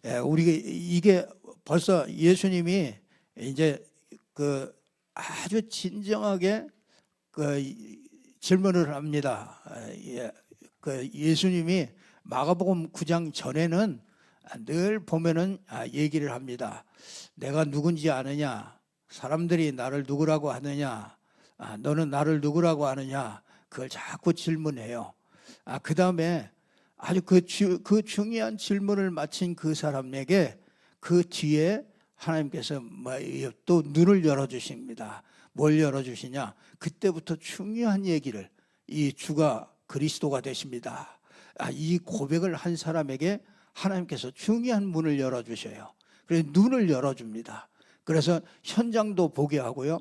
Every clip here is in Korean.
우리가 이게 벌써 예수님이 이제 그 아주 진정하게 그 질문을 합니다. 그 예수님이 마가복음 9장 전에는 늘 보면은 얘기를 합니다. 내가 누군지 아느냐? 사람들이 나를 누구라고 하느냐? 너는 나를 누구라고 하느냐? 그걸 자꾸 질문해요. 그 다음에 아주 그 중요한 질문을 마친 그 사람에게 그 뒤에 하나님께서 또 눈을 열어주십니다. 뭘 열어주시냐? 그때부터 중요한 얘기를, 이 주가 그리스도가 되십니다. 이 고백을 한 사람에게 하나님께서 중요한 문을 열어주셔요. 그래서 눈을 열어줍니다. 그래서 현장도 보게 하고요.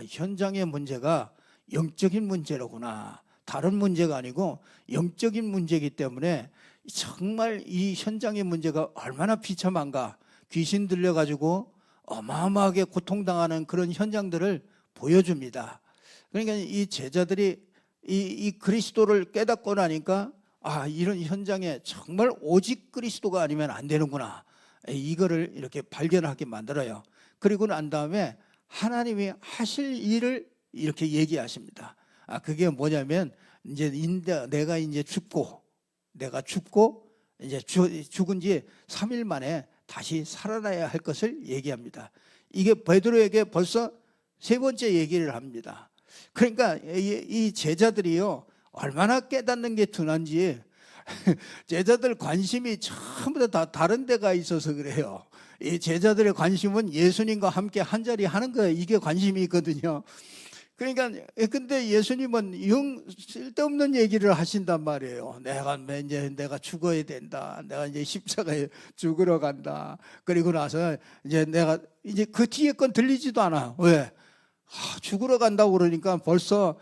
현장의 문제가 영적인 문제로구나. 다른 문제가 아니고 영적인 문제이기 때문에 정말 이 현장의 문제가 얼마나 비참한가. 귀신 들려가지고 어마어마하게 고통당하는 그런 현장들을 보여줍니다. 그러니까 이 제자들이 이 그리스도를 깨닫고 나니까 이런 현장에 정말 오직 그리스도가 아니면 안 되는구나. 이거를 이렇게 발견하게 만들어요. 그리고 난 다음에 하나님이 하실 일을 이렇게 얘기하십니다. 그게 뭐냐면 이제 내가 이제 내가 죽고 이제 죽은 지 3일 만에 다시 살아나야 할 것을 얘기합니다. 이게 베드로에게 벌써 세 번째 얘기를 합니다. 그러니까 이 제자들이요, 얼마나 깨닫는 게 둔한지 제자들 관심이 전부 다 다른 데가 있어서 그래요. 이 제자들의 관심은 예수님과 함께 한자리 하는 거예요. 이게 관심이 있거든요. 그러니까 근데 예수님은 영 쓸데없는 얘기를 하신단 말이에요. 내가 죽어야 된다. 내가 이제 십자가에 죽으러 간다. 그리고 나서 이제 내가 이제 그 뒤에 건 들리지도 않아. 왜? 죽으러 간다고 그러니까 벌써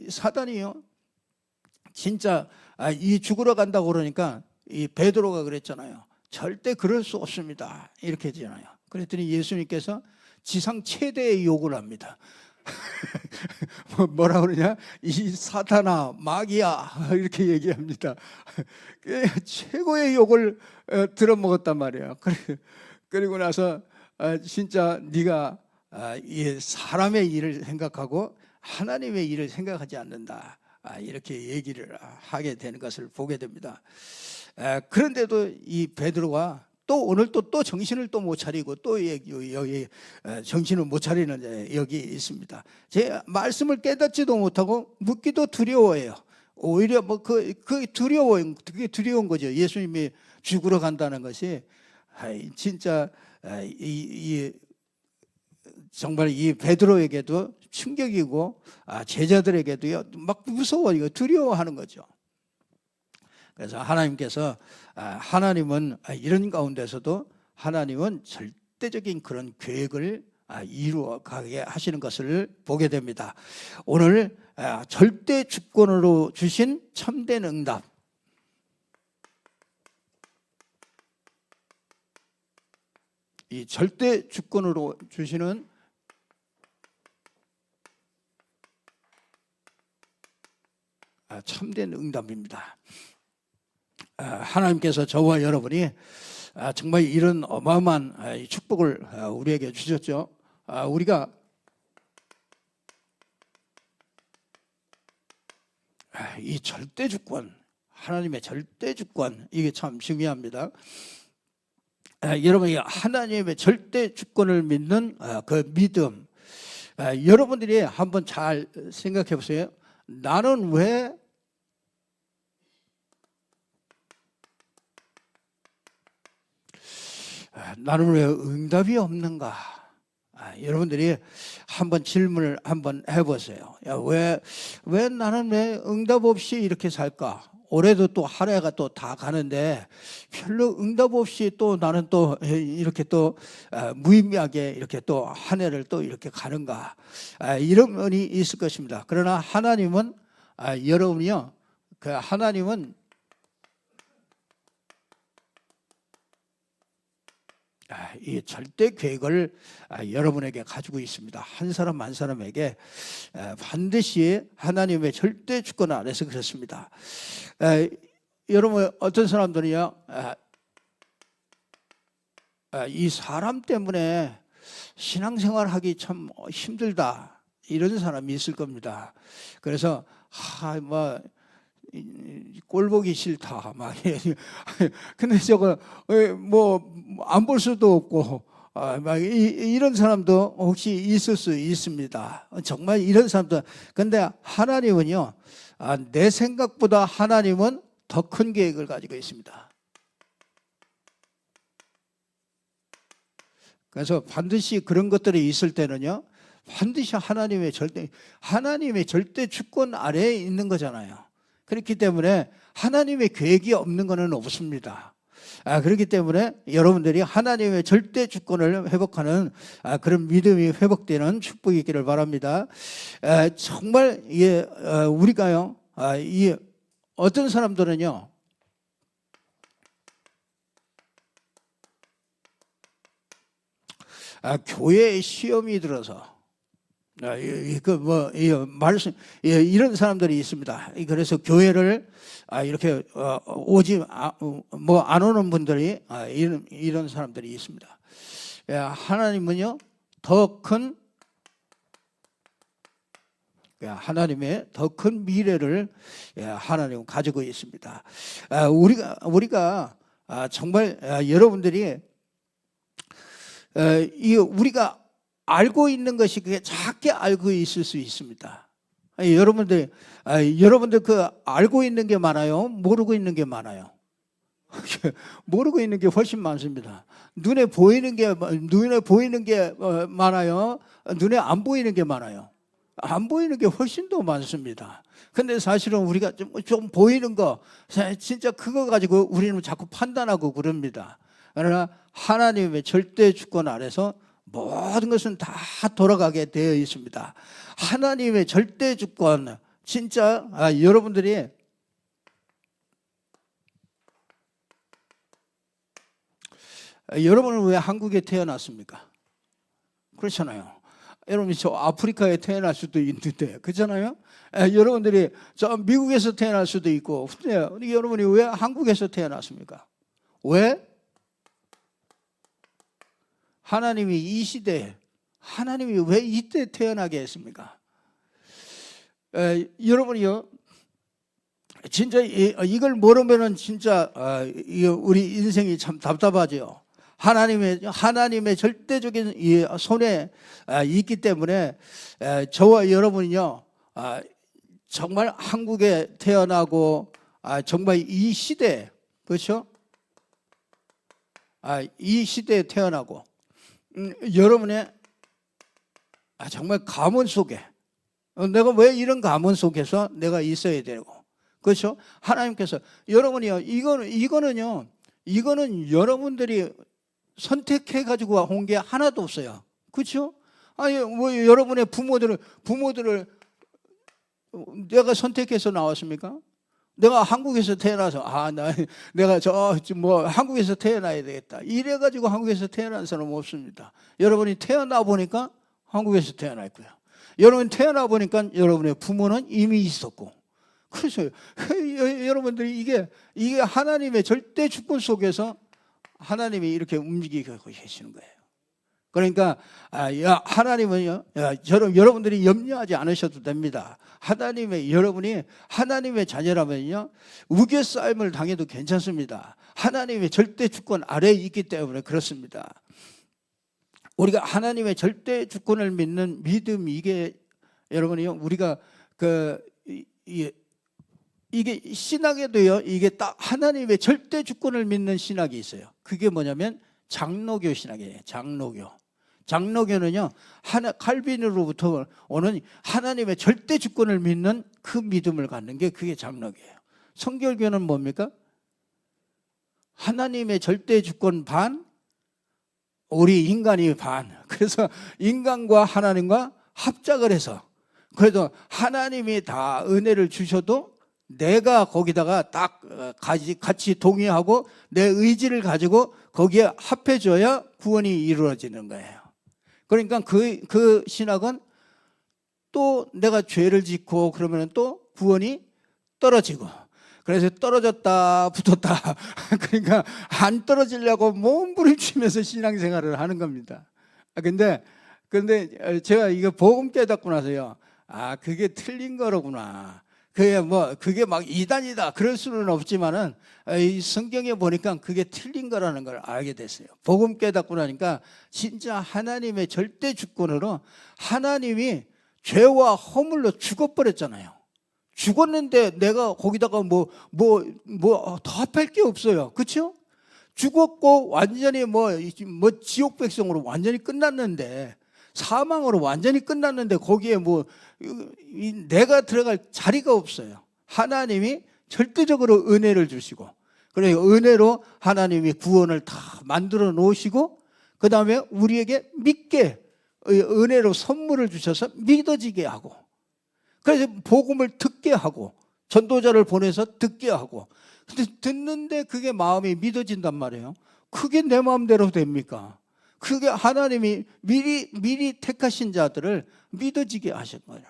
사단이요. 진짜 이 죽으러 간다고 그러니까 이 베드로가 그랬잖아요. 절대 그럴 수 없습니다. 이렇게 했잖아요. 그랬더니 예수님께서 지상 최대의 욕을 합니다. 뭐라 그러냐? 이 사탄아, 마귀야, 이렇게 얘기합니다. 최고의 욕을 들어먹었단 말이에요. 그리고 나서 진짜 네가 이 사람의 일을 생각하고 하나님의 일을 생각하지 않는다. 이렇게 얘기를 하게 되는 것을 보게 됩니다. 그런데도 이 베드로가 또 오늘 또 정신을 또 못 차리고 또 여기 정신을 못 차리는 여기 있습니다. 제 말씀을 깨닫지도 못하고 묻기도 두려워해요. 오히려 그 두려워요. 그게 두려운 거죠. 예수님이 죽으러 간다는 것이 진짜 정말 이 베드로에게도 충격이고 제자들에게도요 막 무서워, 이거 두려워하는 거죠. 그래서 하나님은 이런 가운데서도 하나님은 절대적인 그런 계획을 이루어 가게 하시는 것을 보게 됩니다. 오늘 절대 주권으로 주신 참된 응답, 이 절대 주권으로 주시는 참된 응답입니다. 하나님께서 저와 여러분이 정말 이런 어마어마한 축복을 우리에게 주셨죠. 우리가 이 절대 주권, 하나님의 절대 주권, 이게 참 중요합니다. 여러분이 하나님의 절대 주권을 믿는 그 믿음, 여러분들이 한번 잘 생각해 보세요. 나는 왜 응답이 없는가? 여러분들이 한번 질문을 한번 해보세요. 왜 나는 왜 응답 없이 이렇게 살까? 올해도 또 한 해가 또 다 가는데 별로 응답 없이 또 나는 또 이렇게 또 무의미하게 이렇게 또 한 해를 또 이렇게 가는가? 이런 면이 있을 것입니다. 그러나 하나님은 여러분이요, 그 하나님은 이 절대 계획을 여러분에게 가지고 있습니다. 한 사람 한 사람에게 반드시 하나님의 절대 주권 안에서 그렇습니다. 여러분, 어떤 사람들이요, 이 사람 때문에 신앙생활하기 참 힘들다, 이런 사람이 있을 겁니다. 그래서 뭐 꼴 보기 싫다 막 근데 저거 뭐 안 볼 수도 없고 막 이런 사람도 혹시 있을 수 있습니다. 정말 이런 사람도. 근데 하나님은요, 내 생각보다 하나님은 더 큰 계획을 가지고 있습니다. 그래서 반드시 그런 것들이 있을 때는요, 반드시 하나님의 절대 주권 아래에 있는 거잖아요. 그렇기 때문에 하나님의 계획이 없는 것은 없습니다. 그렇기 때문에 여러분들이 하나님의 절대 주권을 회복하는 그런 믿음이 회복되는 축복이 있기를 바랍니다. 정말 우리가요, 이 어떤 사람들은요, 교회에 시험이 들어서 말씀, 이런 사람들이 있습니다. 그래서 교회를 이렇게 오지 안 오는 분들이 이런 사람들이 있습니다. 하나님은요, 하나님의 더 큰 미래를 하나님은 가지고 있습니다. 우리가 정말 여러분들이 우리가 알고 있는 것이 그게 작게 알고 있을 수 있습니다. 여러분들 그 알고 있는 게 많아요? 모르고 있는 게 많아요? 모르고 있는 게 훨씬 많습니다. 눈에 보이는 게 많아요? 눈에 안 보이는 게 많아요? 안 보이는 게 훨씬 더 많습니다. 근데 사실은 우리가 좀 보이는 거, 진짜 그거 가지고 우리는 자꾸 판단하고 그럽니다. 그러나 하나님의 절대 주권 아래서 모든 것은 다 돌아가게 되어 있습니다. 하나님의 절대 주권, 진짜 여러분들이 여러분은 왜 한국에 태어났습니까? 그렇잖아요. 여러분이 저 아프리카에 태어날 수도 있는데, 그렇잖아요. 여러분들이 저 미국에서 태어날 수도 있고, 근데 여러분이 왜 한국에서 태어났습니까? 왜? 하나님이 이 시대에, 하나님이 왜 이때 태어나게 했습니까? 여러분이요, 진짜 이걸 모르면은 진짜 우리 인생이 참 답답하죠. 하나님의 절대적인 손에 있기 때문에 저와 여러분이요, 정말 한국에 태어나고 정말 이 시대, 그렇죠? 이 시대에 태어나고 여러분의 정말 가문 속에, 내가 왜 이런 가문 속에서 내가 있어야 되고, 그렇죠? 하나님께서 여러분이요, 이거는 여러분들이 선택해 가지고 온 게 하나도 없어요. 그렇죠? 뭐 여러분의 부모들을 내가 선택해서 나왔습니까? 내가 한국에서 태어나서 내가 한국에서 태어나야 되겠다, 이래 가지고 한국에서 태어난 사람은 없습니다. 여러분이 태어나 보니까 한국에서 태어났고요. 여러분 태어나 보니까 여러분의 부모는 이미 있었고, 그래서 여러분들이 이게 하나님의 절대 주권 속에서 하나님이 이렇게 움직이고 계시는 거예요. 그러니까 하나님은요, 여러분들이 염려하지 않으셔도 됩니다. 여러분이 하나님의 자녀라면요, 우겨싸임을 당해도 괜찮습니다. 하나님의 절대 주권 아래에 있기 때문에 그렇습니다. 우리가 하나님의 절대 주권을 믿는 믿음, 이게 여러분이요, 우리가 이게 신학에도요, 이게 딱 하나님의 절대 주권을 믿는 신학이 있어요. 그게 뭐냐면 장로교 신학이에요. 장로교는요, 칼빈으로부터 오는 하나님의 절대 주권을 믿는 그 믿음을 갖는 게 그게 장로교예요. 성결교는 뭡니까? 하나님의 절대 주권 반, 우리 인간이 반. 그래서 인간과 하나님과 합작을 해서, 그래도 하나님이 다 은혜를 주셔도 내가 거기다가 딱 같이 동의하고 내 의지를 가지고 거기에 합해줘야 구원이 이루어지는 거예요. 그러니까 그 신학은 또 내가 죄를 짓고 그러면 또 구원이 떨어지고, 그래서 떨어졌다 붙었다 그러니까 안 떨어지려고 몸부림치면서 신앙생활을 하는 겁니다. 근데 제가 이거 복음 깨닫고 나서요, 그게 틀린 거로구나. 그게 막 이단이다 그럴 수는 없지만은 이 성경에 보니까 그게 틀린 거라는 걸 알게 됐어요. 복음 깨닫고 나니까 진짜 하나님의 절대 주권으로 하나님이 죄와 허물로 죽어버렸잖아요. 죽었는데 내가 거기다가 더 합할 게 없어요. 그렇죠? 죽었고 완전히 지옥 백성으로 완전히 끝났는데, 사망으로 완전히 끝났는데 거기에 내가 들어갈 자리가 없어요. 하나님이 절대적으로 은혜를 주시고, 그래서 은혜로 하나님이 구원을 다 만들어 놓으시고, 그 다음에 우리에게 믿게 은혜로 선물을 주셔서 믿어지게 하고, 그래서 복음을 듣게 하고 전도자를 보내서 듣게 하고, 근데 듣는데 그게 마음이 믿어진단 말이에요. 그게 내 마음대로 됩니까? 그게 하나님이 미리 택하신 자들을 믿어지게 하신 거예요.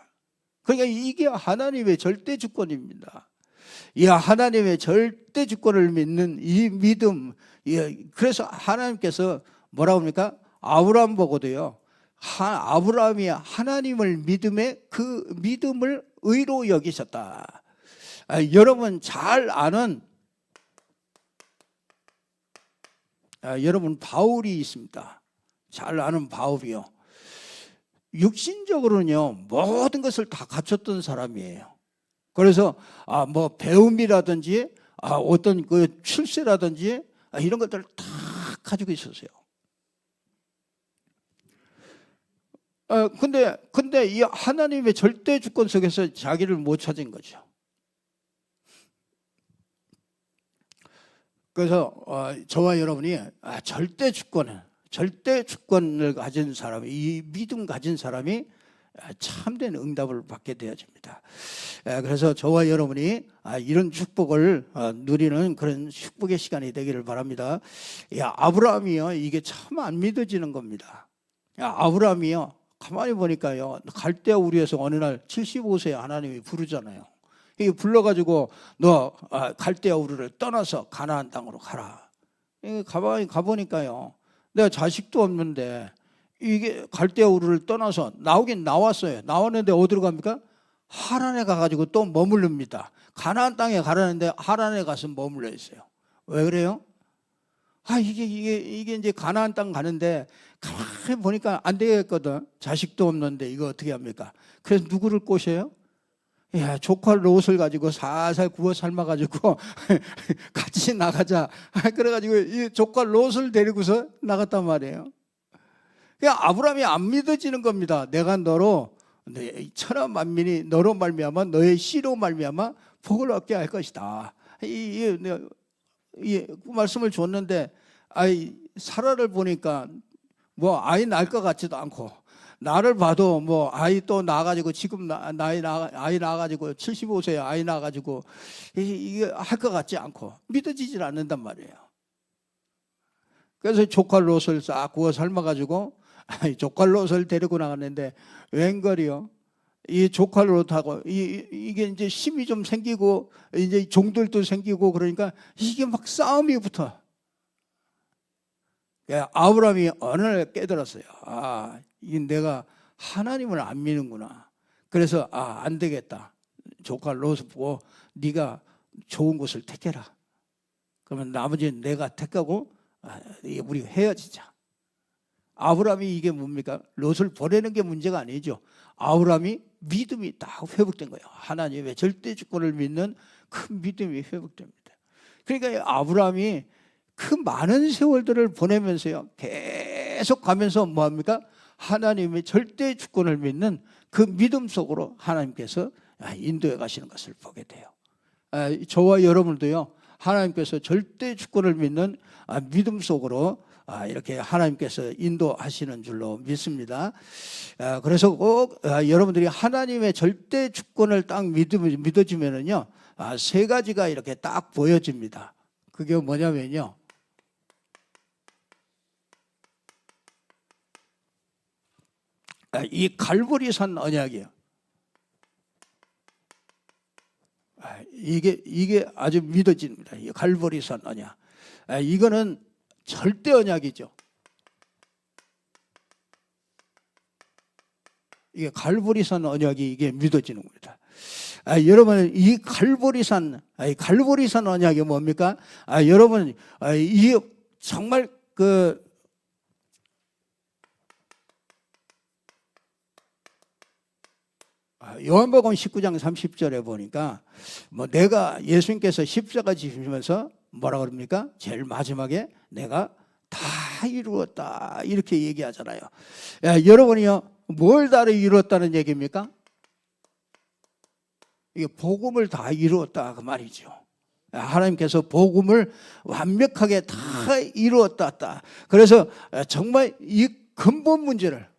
그러니까 이게 하나님의 절대 주권입니다. 이 하나님의 절대 주권을 믿는 이 믿음, 그래서 하나님께서 뭐라고 합니까? 아브라함 보고도요, 아브라함이 하나님을 그 믿음을 의로 여기셨다. 여러분 잘 아는 여러분 바울이 있습니다. 잘 아는 바울이요, 육신적으로는요 모든 것을 다 갖췄던 사람이에요. 그래서 배움이라든지 어떤 그 출세라든지 이런 것들을 다 가지고 있었어요. 근데 이 하나님의 절대 주권 속에서 자기를 못 찾은 거죠. 그래서 저와 여러분이 절대 주권을 가진 사람, 이 믿음 가진 사람이 참된 응답을 받게 되어집니다. 그래서 저와 여러분이 이런 축복을 누리는 그런 축복의 시간이 되기를 바랍니다. 아브라함이요, 이게 참 안 믿어지는 겁니다. 아브라함이요, 가만히 보니까요, 갈대아 우리에서 어느 날 75세에 하나님이 부르잖아요. 이 불러가지고 너 갈대아 우르를 떠나서 가나안 땅으로 가라. 가만히 가보니까요, 내가 자식도 없는데 이게 갈대아 우르를 떠나서 나오긴 나왔어요. 나왔는데 어디로 갑니까? 하란에 가가지고 또 머무릅니다. 가나안 땅에 가라는데 하란에 가서 머물러 있어요. 왜 그래요? 이게 이제 가나안 땅 가는데 가만히 보니까 안 되겠거든. 자식도 없는데 이거 어떻게 합니까? 그래서 누구를 꼬셔요? 조카 롯을 가지고 살살 구워 삶아가지고 같이 나가자. 그래가지고 이 조카 롯을 데리고서 나갔단 말이에요. 아브라함이 안 믿어지는 겁니다. 내가 너로 천하 만민이 너로 말미암아 너의 씨로 말미암아 복을 얻게 할 것이다. 이 말씀을 줬는데 사라를 보니까 아이 낳을 것 같지도 않고, 나를 봐도 아이 또 낳아가지고 지금 아이 낳아가지고 75세에 아이 낳아가지고 이게 할 것 같지 않고 믿어지질 않는단 말이에요. 그래서 조카 롯을 싹 구워 삶아가지고 조카 롯을 데리고 나갔는데 웬걸이요, 이 조카 롯하고 이게 이제 힘이 좀 생기고 이제 종들도 생기고 그러니까 이게 막 싸움이 붙어. 아브라함이 어느 날 깨달았어요. 이 내가 하나님을 안 믿는구나. 그래서 안 되겠다. 조카 롯을 보고 네가 좋은 곳을 택해라. 그러면 나머지는 내가 택하고 우리 헤어지자. 아브라함이 이게 뭡니까? 롯을 보내는 게 문제가 아니죠. 아브라함이 믿음이 딱 회복된 거예요. 하나님의 절대 주권을 믿는 큰 믿음이 회복됩니다. 그러니까 아브라함이 그 많은 세월들을 보내면서요, 계속 가면서 뭐합니까? 하나님의 절대 주권을 믿는 그 믿음 속으로 하나님께서 인도해 가시는 것을 보게 돼요. 저와 여러분도요, 하나님께서 절대 주권을 믿는 믿음 속으로 이렇게 하나님께서 인도하시는 줄로 믿습니다. 그래서 꼭 여러분들이 하나님의 절대 주권을 딱 믿어지면은요, 세 가지가 이렇게 딱 보여집니다. 그게 뭐냐면요, 이 갈보리산 언약이에요. 이게 아주 믿어집니다. 이 갈보리산 언약. 이거는 절대 언약이죠. 이게 갈보리산 언약이 이게 믿어지는 겁니다. 여러분 이 갈보리산 언약이 뭡니까? 여러분 이 정말 그 요한복음 19장 30절에 보니까 뭐 내가 예수님께서 십자가 지시면서 뭐라 그럽니까? 제일 마지막에 내가 다 이루었다 이렇게 얘기하잖아요. 여러분이요 뭘 다 이루었다는 얘기입니까? 이게 복음을 다 이루었다 그 말이죠. 하나님께서 복음을 완벽하게 다 이루었다. 그래서 정말 이 근본 문제를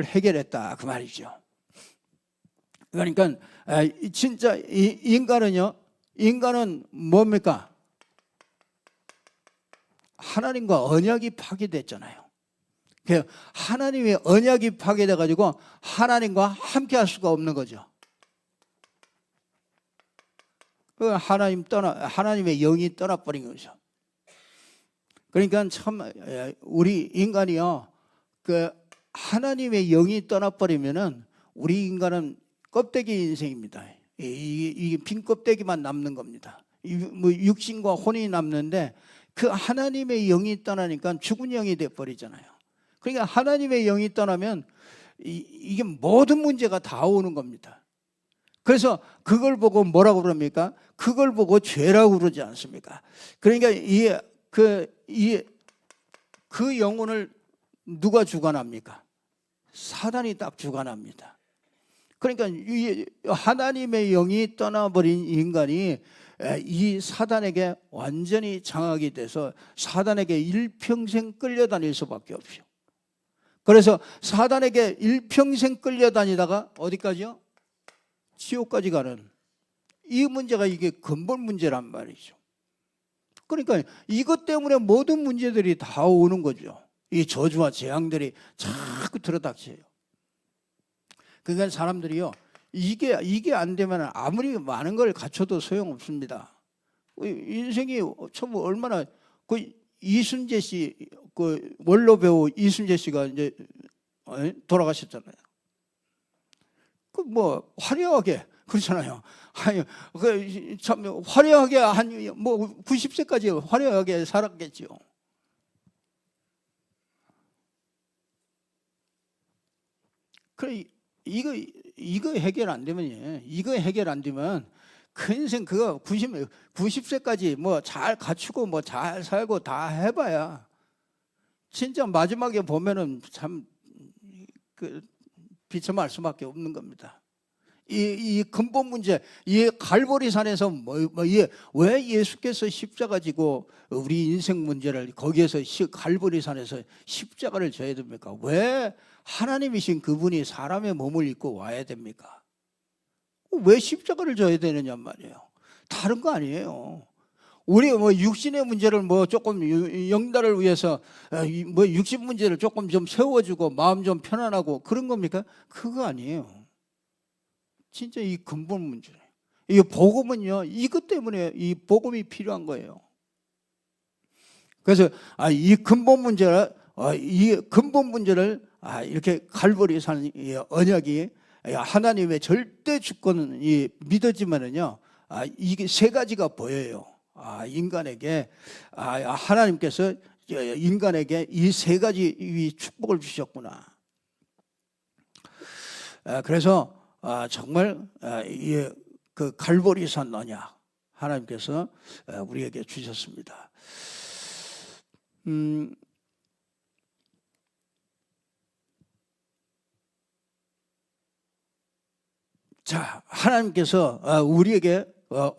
해결했다 그 말이죠. 그러니까 진짜 인간은 뭡니까? 하나님과 언약이 파괴됐잖아요. 하나님의 언약이 파괴돼 가지고 하나님과 함께 할 수가 없는 거죠. 하나님의 영이 떠나버린 거죠. 그러니까 참 우리 인간이요 그 하나님의 영이 떠나버리면은 우리 인간은 껍데기 인생입니다. 이게 빈 껍데기만 남는 겁니다. 뭐 육신과 혼이 남는데 그 하나님의 영이 떠나니까 죽은 영이 돼 버리잖아요. 그러니까 하나님의 영이 떠나면 이게 모든 문제가 다 오는 겁니다. 그래서 그걸 보고 뭐라고 그럽니까? 그걸 보고 죄라고 그러지 않습니까? 그러니까 그 영혼을 누가 주관합니까? 사단이 딱 주관합니다. 그러니까 하나님의 영이 떠나버린 인간이 이 사단에게 완전히 장악이 돼서 사단에게 일평생 끌려다닐 수밖에 없죠. 그래서 사단에게 일평생 끌려다니다가 어디까지요? 지옥까지 가는 이 문제가 이게 근본 문제란 말이죠. 그러니까 이것 때문에 모든 문제들이 다 오는 거죠. 이 저주와 재앙들이 자꾸 들어닥쳐요. 그러니까 사람들이요 이게 안 되면 아무리 많은 걸 갖춰도 소용없습니다. 인생이 참 얼마나 이순재 씨 그 원로 배우 이순재 씨가 이제 돌아가셨잖아요. 그 뭐 화려하게 그렇잖아요. 아니 그 참 화려하게 한 뭐 90세까지 화려하게 살았겠지요. 그래 이거 해결 안 되면 그 인생 그거 90세까지 뭐 잘 갖추고 뭐 잘 살고 다 해봐야 진짜 마지막에 보면은 참 그 비참할 수밖에 없는 겁니다. 이 근본 문제, 이 갈보리산에서 왜 예수께서 십자가 지고 우리 인생 문제를 거기에서 갈보리산에서 십자가를 져야 됩니까? 왜 하나님이신 그분이 사람의 몸을 입고 와야 됩니까? 왜 십자가를 져야 되느냐 말이에요. 다른 거 아니에요. 우리 뭐 육신의 문제를 뭐 조금 영달을 위해서 뭐 육신 문제를 조금 좀 세워주고 마음 좀 편안하고 그런 겁니까? 그거 아니에요. 진짜 이 근본 문제. 이 복음은요, 이것 때문에 이 복음이 필요한 거예요. 그래서 이 근본 문제를 이렇게 갈보리산 언약이 하나님의 절대 주권이 믿어지면은요, 이게 세 가지가 보여요. 인간에게 하나님께서 인간에게 이 세 가지 축복을 주셨구나. 그래서 정말 그 갈보리산 언약 하나님께서 우리에게 주셨습니다. 자, 하나님께서 우리에게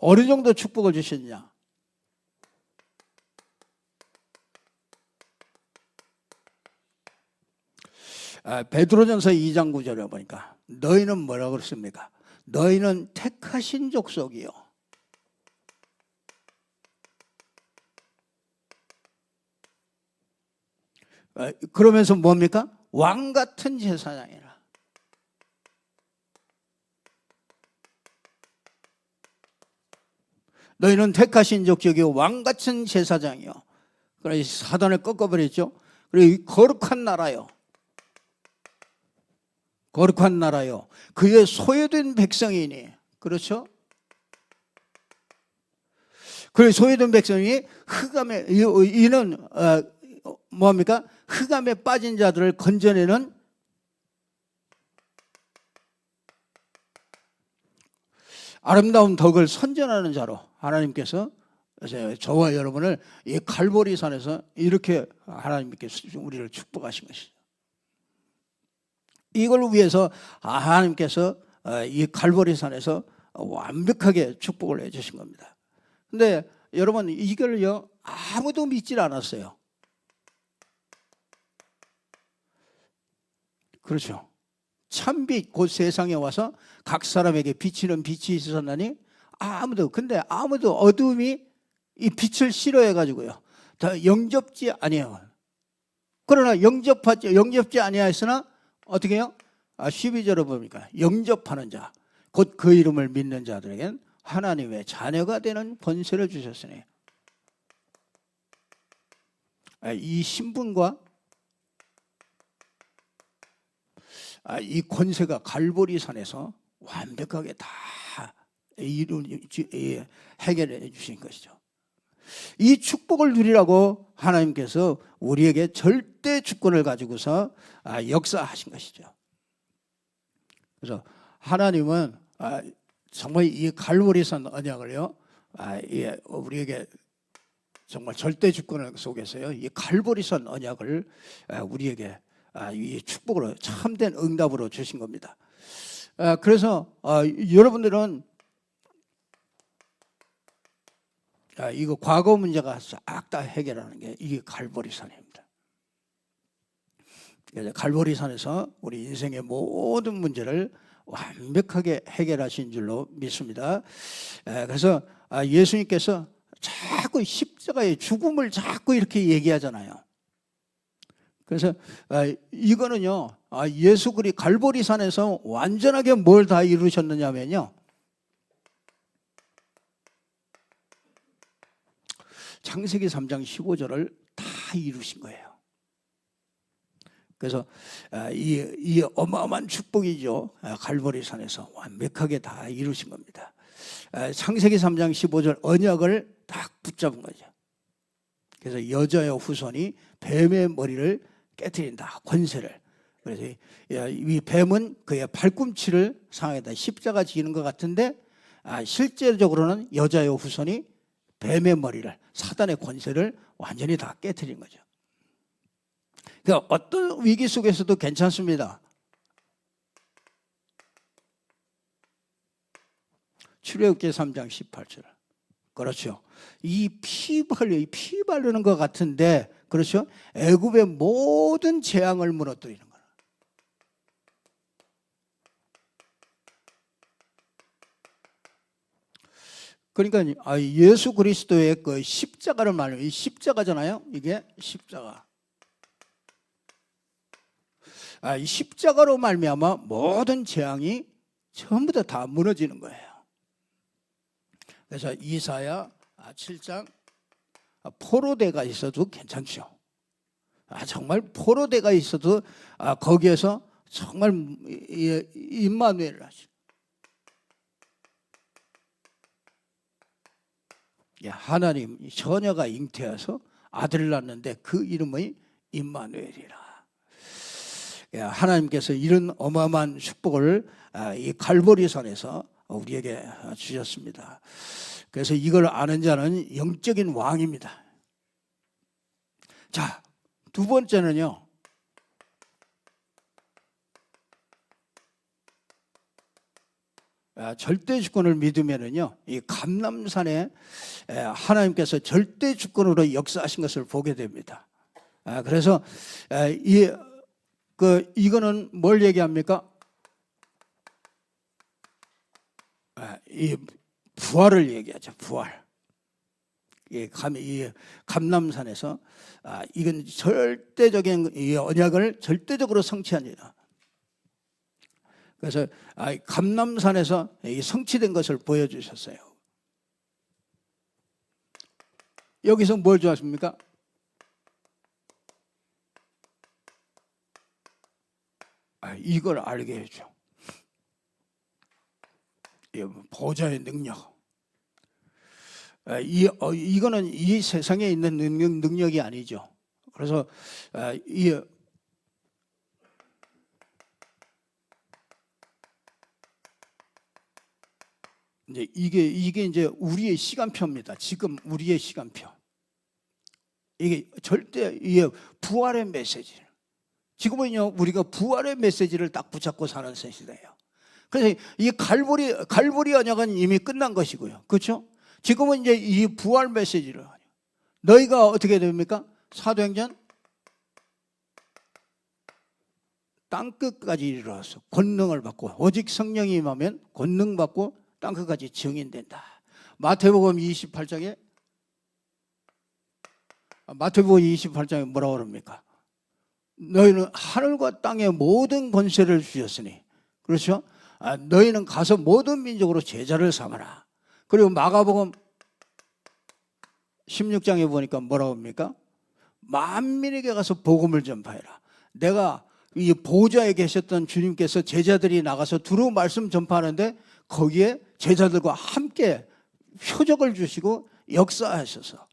어느 정도 축복을 주셨냐? 베드로전서 2장 9절에 보니까 너희는 뭐라고 그랬습니까? 너희는 택하신 족속이요. 그러면서 뭡니까? 왕 같은 제사장이라. 너희는 택하신 족속이요 왕같은 제사장이요. 그래서 사단을 꺾어버렸죠. 그리고 거룩한 나라요. 거룩한 나라요. 그의 소유된 백성이니. 그렇죠? 그 소유된 백성이 흑암에, 이는 뭡니까? 흑암에 빠진 자들을 건져내는 아름다운 덕을 선전하는 자로 하나님께서 저와 여러분을 이 갈보리산에서 이렇게 하나님께서 우리를 축복하신 것이죠. 이걸 위해서 하나님께서 이 갈보리산에서 완벽하게 축복을 해주신 겁니다. 근데 여러분 이걸요 아무도 믿질 않았어요. 그렇죠. 참빛 곧 세상에 와서 각 사람에게 비치는 빛이 있었나니 근데 아무도 어둠이 이 빛을 싫어해 가지고요 다 영접지 아니에요. 그러나 영접지 아니하였으나 어떻게 해요? 12절을 보니까 영접하는 자 곧 그 이름을 믿는 자들에겐 하나님의 자녀가 되는 권세를 주셨으니 이 신분과 이 권세가 갈보리산에서 완벽하게 다 해결해 주신 것이죠. 이 축복을 누리라고 하나님께서 우리에게 절대 주권을 가지고서 역사하신 것이죠. 그래서 하나님은 정말 이 갈보리산 언약을요 우리에게 정말 절대 주권을 속에서요 이 갈보리산 언약을 우리에게 이 축복으로 참된 응답으로 주신 겁니다. 그래서 여러분들은 이거 과거 문제가 싹 다 해결하는 게 이게 갈보리산입니다. 그래서 갈보리산에서 우리 인생의 모든 문제를 완벽하게 해결하신 줄로 믿습니다. 그래서 예수님께서 자꾸 십자가의 죽음을 자꾸 이렇게 얘기하잖아요. 그래서 이거는요 예수 그리스도 갈보리산에서 완전하게 뭘 다 이루셨느냐면요 창세기 3장 15절을 다 이루신 거예요. 그래서 이 어마어마한 축복이죠. 갈보리산에서 완벽하게 다 이루신 겁니다. 창세기 3장 15절 언약을 딱 붙잡은 거죠. 그래서 여자의 후손이 뱀의 머리를 깨트린다. 권세를. 그래서 이 뱀은 그의 발꿈치를 상하게다 십자가 지는 것 같은데 실제적으로는 여자의 후손이 뱀의 머리를 사단의 권세를 완전히 다 깨트린 거죠. 그러니까 어떤 위기 속에서도 괜찮습니다. 출애굽기 3장 18절. 그렇죠. 이 피 바르는 것 같은데 그렇죠. 애굽의 모든 재앙을 무너뜨리는 거예요. 그러니까 예수 그리스도의 그 십자가를 말해요. 이 십자가잖아요. 이게 십자가. 이 십자가로 말미암아 모든 재앙이 전부 다 무너지는 거예요. 그래서 이사야 7장 포로대가 있어도 괜찮죠. 정말 포로대가 있어도 거기에서 정말 임마누엘을 하죠. 하나님 처녀가 잉태해서 아들을 낳는데 그 이름이 임마누엘이라. 하나님께서 이런 어마어마한 축복을 이 갈보리산에서 우리에게 주셨습니다. 그래서 이걸 아는 자는 영적인 왕입니다. 자, 두 번째는요. 절대 주권을 믿으면은요, 이 감람산에 하나님께서 절대 주권으로 역사하신 것을 보게 됩니다. 그래서 이거는 뭘 얘기합니까? 이 부활을 얘기하죠. 부활. 이 감람산에서 이건 절대적인 이 언약을 절대적으로 성취합니다. 그래서 감람산에서 이 성취된 것을 보여주셨어요. 여기서 뭘 좋아하십니까? 이걸 알게 해줘. 보좌의 능력. 이거는 이 세상에 있는 능력이 아니죠. 그래서 이게 이제 우리의 시간표입니다. 지금 우리의 시간표. 이게 절대 부활의 메시지. 지금은요 우리가 부활의 메시지를 딱 붙잡고 사는 시대예요. 그래서 이 갈보리 언약은 이미 끝난 것이고요. 그렇죠? 지금은 이제 이 부활 메시지를 너희가 어떻게 됩니까? 사도행전 땅끝까지 이르러서 권능을 받고 오직 성령이 임하면 권능 받고 땅끝까지 증인된다. 마태복음 28장에 뭐라고 그럽니까? 너희는 하늘과 땅의 모든 권세를 주셨으니, 그렇죠? 너희는 가서 모든 민족으로 제자를 삼아라. 그리고 마가복음 16장에 보니까 뭐라고 합니까? 만민에게 가서 복음을 전파해라. 내가 이 보좌에 계셨던 주님께서 제자들이 나가서 두루 말씀 전파하는데 거기에 제자들과 함께 표적을 주시고 역사하셔서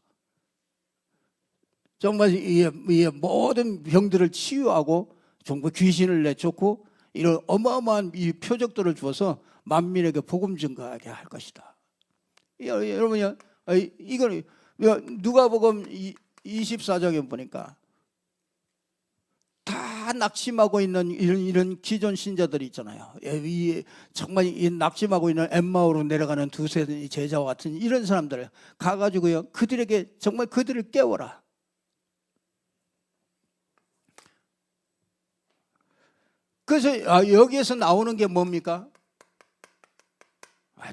정말 이 모든 병들을 치유하고 정말 귀신을 내쫓고 이런 어마어마한 이 표적들을 주어서 만민에게 복음 증거하게 할 것이다. 여러분요, 이걸 누가복음 24장에 보니까 다 낙심하고 있는 이런 기존 신자들이 있잖아요. 정말 이 낙심하고 있는 엠마오로 내려가는 두세 제자와 같은 이런 사람들 가가지고요, 그들에게 정말 그들을 깨워라. 그래서 여기에서 나오는 게 뭡니까?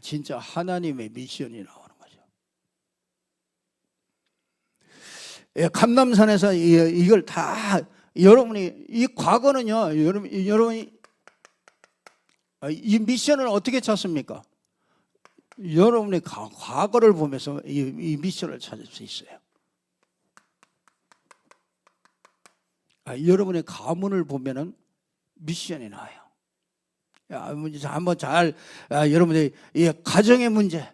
진짜 하나님의 미션이 나오는 거죠. 감람산에서 이걸 다 여러분이 이 과거는요, 여러분이 이 미션을 어떻게 찾습니까? 여러분의 과거를 보면서 이 미션을 찾을 수 있어요. 여러분의 가문을 보면은 미션이 나와요. 한번 잘 여러분들 이 가정의 문제,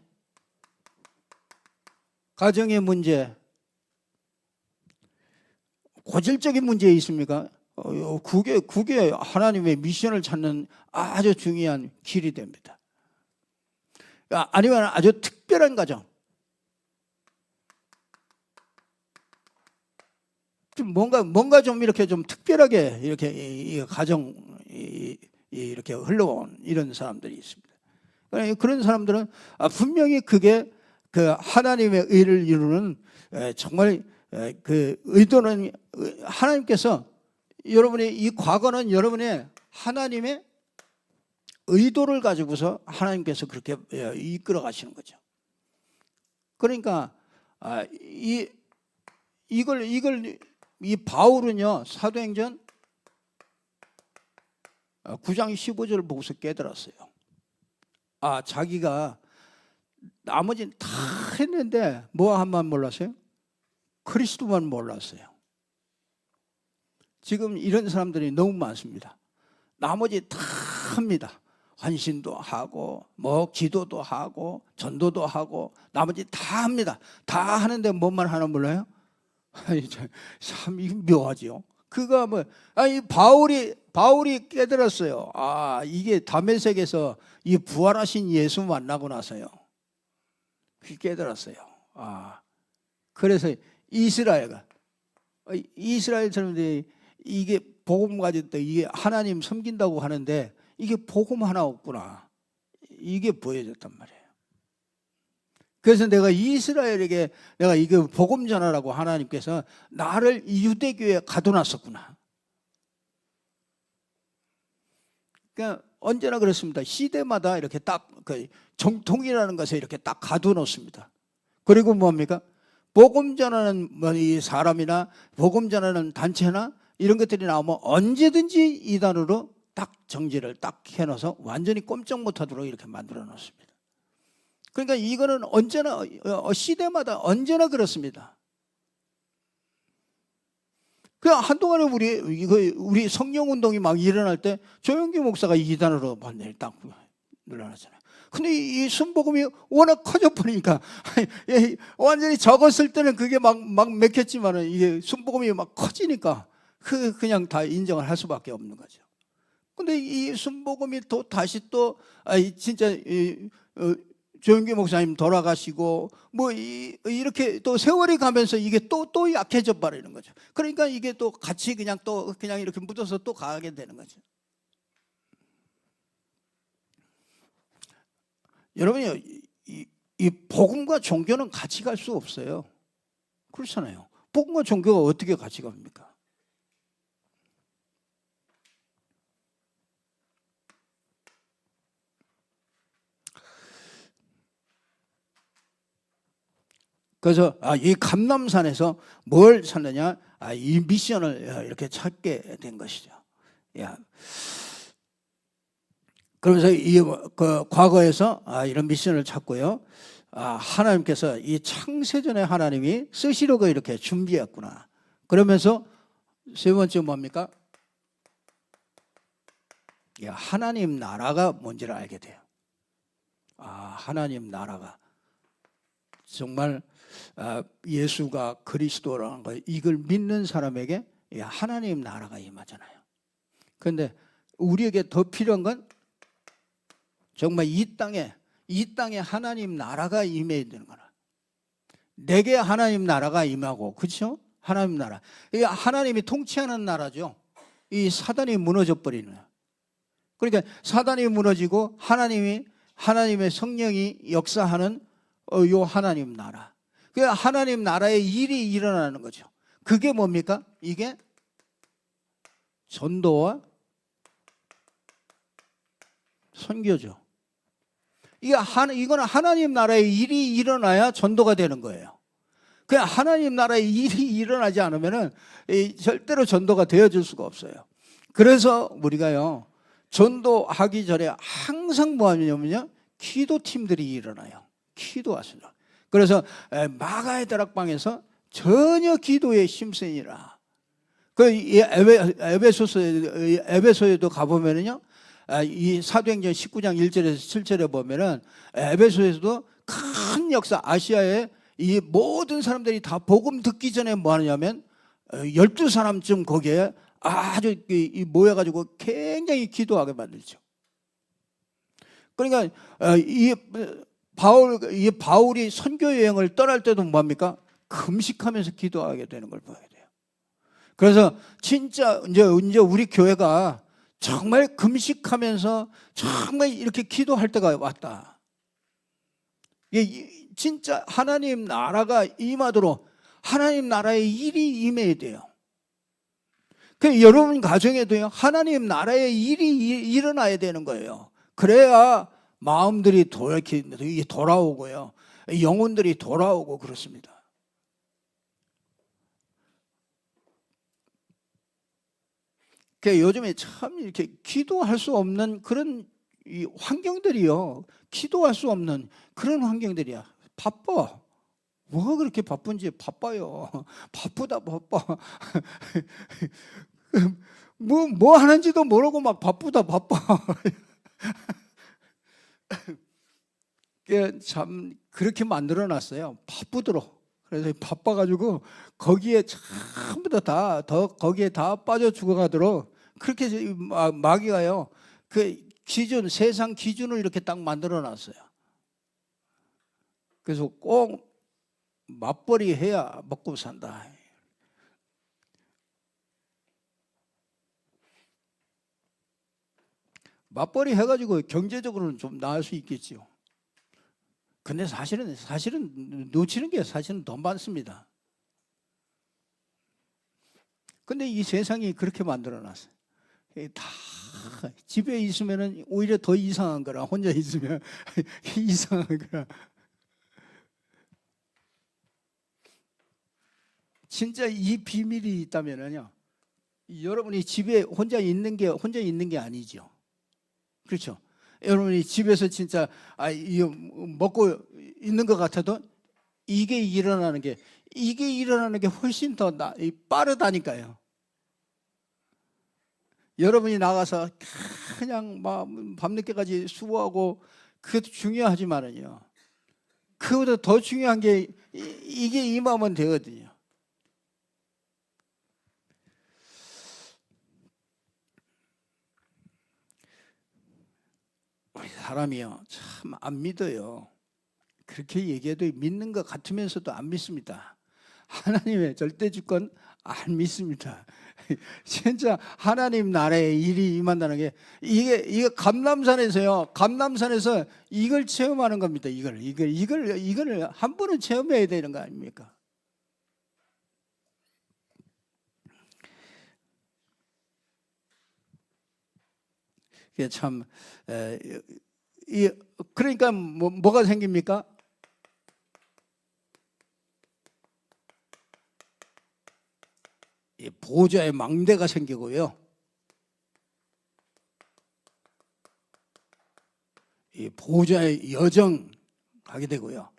고질적인 문제 있습니까? 그게 하나님의 미션을 찾는 아주 중요한 길이 됩니다. 아니면 아주 특별한 가정, 좀 뭔가 좀 이렇게 좀 특별하게 이렇게 이 가정 이렇게 흘러온 이런 사람들이 있습니다. 그런 사람들은 분명히 그게 그 하나님의 의를 이루는 정말 그 의도는 하나님께서 여러분의 이 과거는 여러분의 하나님의 의도를 가지고서 하나님께서 그렇게 이끌어 가시는 거죠. 그러니까 이 바울은요, 사도행전 9장 15절을 보고서 깨달았어요. 자기가 나머지는 다 했는데 뭐 한만 몰랐어요? 그리스도만 몰랐어요. 지금 이런 사람들이 너무 많습니다. 나머지 다 합니다. 환신도 하고 뭐 기도도 하고 전도도 하고 나머지 다 합니다. 다 하는데 뭐만 하나 몰라요? 참 묘하죠. 그가 이 바울이 깨달았어요. 이게 다메섹에서 이 부활하신 예수 만나고 나서요, 그게 깨달았어요. 그래서 이스라엘 사람들이 이게 복음 가질 때 이게 하나님 섬긴다고 하는데 이게 복음 하나 없구나, 이게 보여졌단 말이에요. 그래서 내가 이스라엘에게 내가 이거 복음 전하라고 하나님께서 나를 유대교에 가둬놨었구나. 그러니까 언제나 그렇습니다. 시대마다 이렇게 딱 그 정통이라는 것에 이렇게 딱 가둬놓습니다. 그리고 뭡니까? 복음 전하는 이 사람이나 복음 전하는 단체나 이런 것들이 나오면 언제든지 이단으로 딱 정지를 딱 해놔서 완전히 꼼짝 못하도록 이렇게 만들어 놓습니다. 그러니까 이거는 언제나 시대마다 언제나 그렇습니다. 그 한동안에 우리 성령 운동이 막 일어날 때 조영기 목사가 이단으로 반대를 딱 눌러놨잖아요. 근데 이 순복음이 워낙 커져 버리니까 완전히 적었을 때는 그게 막 맥혔지만은 이게 순복음이 막 커지니까 그냥 다 인정을 할 수밖에 없는 거죠. 근데 이 순복음이 또 다시 또 진짜 조영기 목사님 돌아가시고 뭐 이렇게 또 세월이 가면서 이게 또 약해져 버리는 거죠. 그러니까 이게 또 같이 그냥 이렇게 묻어서 또 가게 되는 거죠. 여러분이 이 복음과 종교는 같이 갈 수 없어요. 그렇잖아요. 복음과 종교가 어떻게 같이 갑니까? 그래서 이 감람산에서 뭘 찾느냐? 이 미션을 이렇게 찾게 된 것이죠. 그러면서 그 과거에서 이런 미션을 찾고요. 하나님께서 이 창세전에 하나님이 쓰시려고 이렇게 준비했구나. 그러면서 세 번째 뭡니까? 하나님 나라가 뭔지를 알게 돼요. 하나님 나라가 정말 예수가 그리스도라는 거 이걸 믿는 사람에게 하나님 나라가 임하잖아요. 그런데 우리에게 더 필요한 건 정말 이 땅에 하나님 나라가 임해야 되는 거라. 내게 하나님 나라가 임하고, 그렇죠? 하나님 나라. 이게 하나님이 통치하는 나라죠. 이 사단이 무너져 버리는 거예요. 그러니까 사단이 무너지고 하나님의 성령이 역사하는 요 하나님 나라. 그 하나님 나라의 일이 일어나는 거죠. 그게 뭡니까? 이게 전도와 선교죠. 이거는 하나님 나라의 일이 일어나야 전도가 되는 거예요. 그냥 하나님 나라의 일이 일어나지 않으면은 절대로 전도가 되어질 수가 없어요. 그래서 우리가요, 전도하기 전에 항상 뭐 하냐면요, 기도팀들이 일어나요. 기도하시죠. 그래서 마가의 다락방에서 전혀 기도에 힘쓰니라. 그 에베소에도 가보면은요, 이 사도행전 19장 1절에서 7절에 보면은 에베소에서도 큰 역사, 아시아의 이 모든 사람들이 다 복음 듣기 전에 뭐 하냐면 12사람쯤 거기에 아주 모여가지고 굉장히 기도하게 만들죠. 그러니까 이 바울이 선교 여행을 떠날 때도 뭡니까? 금식하면서 기도하게 되는 걸 봐야 돼요. 그래서 진짜 이제 우리 교회가 정말 금식하면서 정말 이렇게 기도할 때가 왔다. 이게 진짜 하나님 나라가 임하도록 하나님 나라의 일이 임해야 돼요. 그 여러분 가정에도요, 하나님 나라의 일이 일어나야 되는 거예요. 그래야 마음들이 돌아오고요, 영혼들이 돌아오고 그렇습니다. 요즘에 참 이렇게 기도할 수 없는 그런 이 환경들이요, 기도할 수 없는 그런 환경들이야. 바빠. 뭐가 그렇게 바쁜지. 바빠요. 바쁘다 바빠. 뭐 하는지도 모르고 막 바쁘다 바빠. 참 그렇게 만들어 놨어요. 바쁘도록. 그래서 바빠가지고 거기에 전부 거기에 다 빠져 죽어가도록 그렇게 마귀가요, 그 세상 기준을 이렇게 딱 만들어 놨어요. 그래서 꼭 맞벌이 해야 먹고 산다. 맞벌이 해가지고 경제적으로는 좀 나을 수 있겠죠. 근데 사실은 놓치는 게 사실은 더 많습니다. 근데 이 세상이 그렇게 만들어 놨어요. 다 집에 있으면 오히려 더 이상한 거라, 혼자 있으면 이상한 거라. 진짜 이 비밀이 있다면요, 여러분이 집에 혼자 있는 게 아니죠. 그렇죠? 여러분이 집에서 진짜 이거 먹고 있는 것 같아도 이게 일어나는 게 훨씬 더 빠르다니까요. 여러분이 나가서 그냥 막 밤늦게까지 수고하고 그것도 중요하지만은요, 그보다 더 중요한 게 이게 임하면 되거든요. 우리 사람이요 참 안 믿어요. 그렇게 얘기해도 믿는 것 같으면서도 안 믿습니다. 하나님의 절대 주권 안 믿습니다. 진짜 하나님 나라의 일이 임한다는 게 이게 감람산에서요. 감람산에서 이걸 체험하는 겁니다. 이걸 한 번은 체험해야 되는 거 아닙니까? 이게 참 그러니까 뭐가 생깁니까? 보호자의 망대가 생기고요. 이 보호자의 여정 가게 되고요.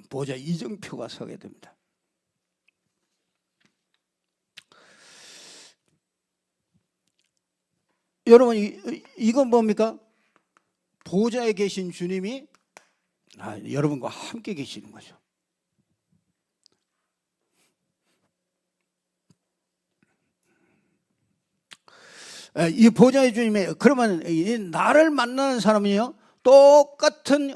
보호자 이정표가 서게 됩니다. 여러분 이건 뭡니까? 보호자에 계신 주님이 여러분과 함께 계시는 거죠. 이 보호자의 주님이 그러면 나를 만나는 사람은요 똑같은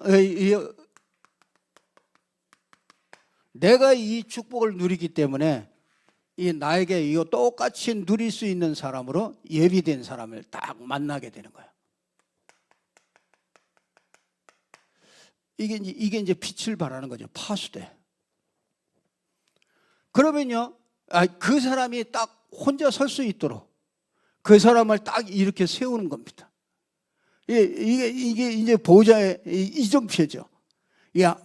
내가 이 축복을 누리기 때문에 이 나에게 이거 똑같이 누릴 수 있는 사람으로 예비된 사람을 딱 만나게 되는 거예요. 이게 이제 빛을 발하는 거죠. 파수대. 그러면요, 그 사람이 딱 혼자 설 수 있도록 그 사람을 딱 이렇게 세우는 겁니다. 이게 이제 보호자의 이정표죠.